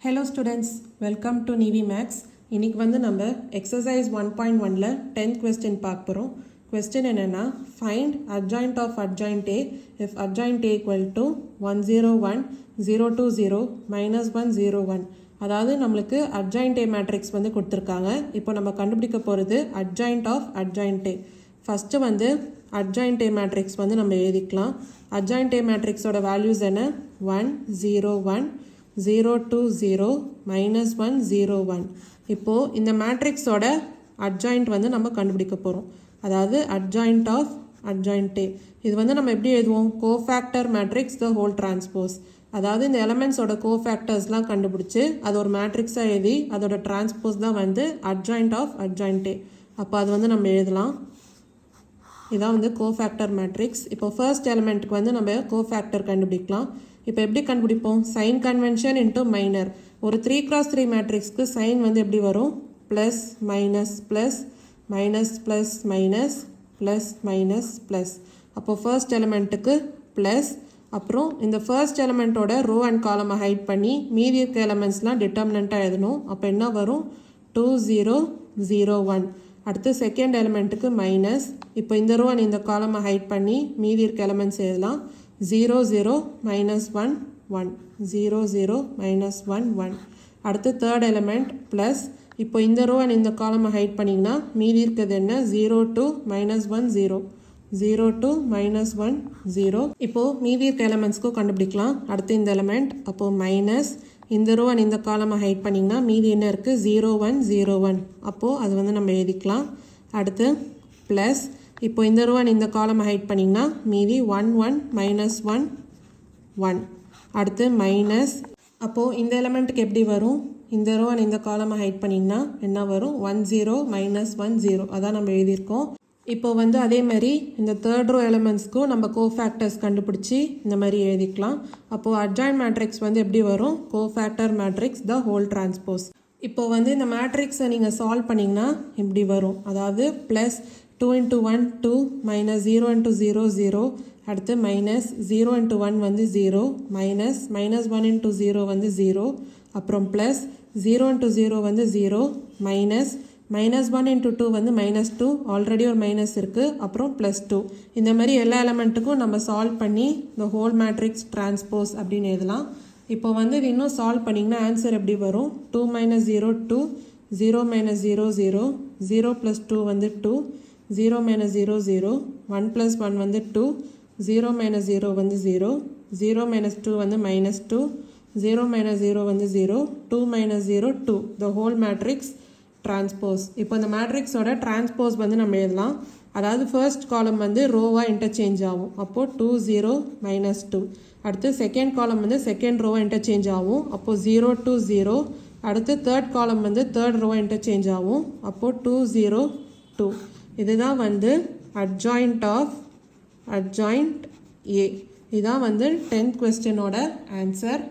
Hello students, welcome to Navy Max. இன்னைக்கு வந்து நம்ம exercise 1.1ல 10th question பார்க்க போறோம். Question என்னன்னா find adjoint of adjoint A if adjoint A equal to 101 020 -101. அதாவது நம்மளுக்கு adjoint A matrix வந்து கொடுத்திருக்காங்க. இப்போ நம்ம கண்டுபிடிக்க போறது adjoint of adjoint A. First வந்து adjoint A matrix வந்து நம்ம எழுதிக்கலாம். adjoint A matrix ஓட values என்ன 1 0 1 0 2 0 -1 0 1. இப்போ இந்த மேட்ரிக்ஸோட அட்ஜாயிண்ட் வந்து நம்ம கண்டுபிடிக்க போகிறோம். அதாவது அட்ஜாயிண்ட் ஆஃப் அட்ஜாயிண்ட் ஏ. இது வந்து நம்ம எப்படி எழுதுவோம்? Cofactor matrix the whole transpose. அதாவது இந்த எலமெண்ட்ஸோட கோஃபேக்டர்ஸ்லாம் கண்டுபிடிச்சி அது ஒரு மேட்ரிக்ஸாக எழுதி அதோட டிரான்ஸ்போஸ் தான் வந்து அட்ஜாயிண்ட் ஆஃப் அட்ஜாயிண்ட் ஏ. அப்போ அது வந்து நம்ம எழுதலாம். இதான் வந்து கோஃபேக்டர் மேட்ரிக்ஸ். இப்போ ஃபர்ஸ்ட் எலிமெண்ட்டுக்கு வந்து நம்ம கோஃபேக்டர் கண்டுபிடிக்கலாம். இப்போ எப்படி கண்டுபிடிப்போம்? Sign convention into minor. ஒரு 3x3 மேட்ரிக்ஸ்க்கு சைன் வந்து எப்படி வரும்? Plus minus plus minus plus minus plus minus plus. அப்போது ஃபர்ஸ்ட் எலிமெண்ட்டுக்கு ப்ளஸ். அப்புறம் இந்த ஃபர்ஸ்ட் எலிமெண்ட்டோட ரோ அண்ட் காலமை ஹைட் பண்ணி மீதி இருக்க எலிமெண்ட்ஸ்லாம் டிட்டர்மினண்ட்டாக எழுதணும். அப்போ என்ன வரும்? 2 0 0 1. அடுத்து செகண்ட் எலிமெண்ட்டுக்கு மைனஸ். இப்போ இந்த ரோ அண்ட் இந்த காலமை ஹைட் பண்ணி மீதி இருக்க எலிமெண்ட்ஸ் எழுதலாம். 0 0 -1 1 0 0 -1 1. அடுத்து தேர்ட் எலிமெண்ட் ப்ளஸ். இப்போ இந்த ரோ அண்ட் இந்த காலமை ஹைட் பண்ணிங்கன்னா மீதி இருக்கிறது என்ன? 0 2 -1 0 0 2 -1 0. இப்போது மீதி இருக்க எலிமெண்ட்ஸ்க்கும் கண்டுபிடிக்கலாம். அடுத்து இந்த எலிமெண்ட் அப்போது மைனஸ். இந்த ரோ அண்ட் இந்த காலமை ஹைட் பண்ணிங்கன்னா மீதி என்ன இருக்குது? 0 1 0 1. அப்போது அது வந்து நம்ம எழுதிக்கலாம். அடுத்து ப்ளஸ். இப்போ இந்த ரோ அண்ட் இந்த காலமை ஹைட் பண்ணிங்கன்னா மீதி 1 1 -1 1. அடுத்து மைனஸ். அப்போது இந்த எலிமெண்ட்டுக்கு எப்படி வரும்? இந்த ரோ அண்ட் இந்த காலமை ஹைட் பண்ணிங்கன்னா என்ன வரும்? 1 0 -1 0. அதான் நம்ம எழுதியிருக்கோம். இப்போ வந்து அதே மாதிரி இந்த தேர்ட் ரோ எலிமெண்ட்ஸ்க்கும் நம்ம கோஃபேக்டர்ஸ் கண்டுபிடிச்சி இந்த மாதிரி எழுதிக்கலாம். அப்போது அட்ஜாயிண்ட் மேட்ரிக்ஸ் வந்து எப்படி வரும்? Cofactor matrix the whole transpose. இப்போ வந்து இந்த மேட்ரிக்ஸை நீங்கள் சால்வ் பண்ணிங்கன்னா இப்படி வரும். அதாவது ப்ளஸ் 2 × 1 2 -0 × 0 0. அடுத்து மைனஸ் 0 × 1 வந்து 0 மைனஸ் -1 × 0 வந்து 0. அப்புறம் ப்ளஸ் 0 × 0 வந்து 0 மைனஸ் -1 × 2 வந்து -2. ஆல்ரெடி ஒரு மைனஸ் இருக்குது. அப்புறம் +2. இந்த மாதிரி எல்லா எலமெண்ட்டுக்கும் நம்ம சால்வ் பண்ணி இந்த ஹோல் மேட்ரிக்ஸ் டிரான்ஸ்போஸ் அப்படின்னு எழுதலாம். இப்போ வந்து இது இன்னும் சால்வ் பண்ணிங்கன்னா ஆன்சர் எப்படி வரும்? 2 - 0 2 0 - 0 0 0 + 2 வந்து 2 0 - 0 0 1 + 1 வந்து 2 0 - 0 வந்து 0 0 - 2 வந்து -2 0 - 0 வந்து 0 2 - 0 2. the whole matrix transpose. இப்போ இந்த மேட்ரிக்ஸோட டிரான்ஸ்போஸ் வந்து நம்ம எழுதலாம். அதாவது ஃபர்ஸ்ட் காலம் வந்து ரோவாக இன்டர்சேஞ்ச் ஆகும். அப்போது 2 0 -2. அடுத்து செகண்ட் காலம் வந்து செகண்ட் ரோவாக இன்டர்சேஞ்ச் ஆகும். அப்போது 0 2 0. அடுத்து தேர்ட் காலம் வந்து தேர்ட் ரோவாக இன்டர்சேஞ்ச் ஆகும். அப்போது 2 0 2. இதுதான் வந்து அட்ஜாயிண்ட் ஆஃப் அட்ஜாயிண்ட் ஏ. இதுதான் வந்து 10th கொஸ்டினோட ஆன்சர்.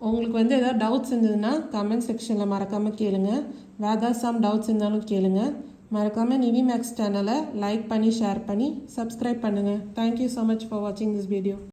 உங்களுக்கு வந்து ஏதாவது டவுட்ஸ் இருந்ததுன்னா கமெண்ட் செக்ஷனில் மறக்காமல் கேளுங்க. வேறு ஏதாவது சம் டவுட்ஸ் இருந்தாலும் கேளுங்க. மறக்காமல் நிவி மேக்ஸ் சேனலை லைக் பண்ணி ஷேர் பண்ணி சப்ஸ்கிரைப் பண்ணுங்கள். தேங்க்யூ ஸோ மச் ஃபார் வாட்சிங் திஸ் வீடியோ.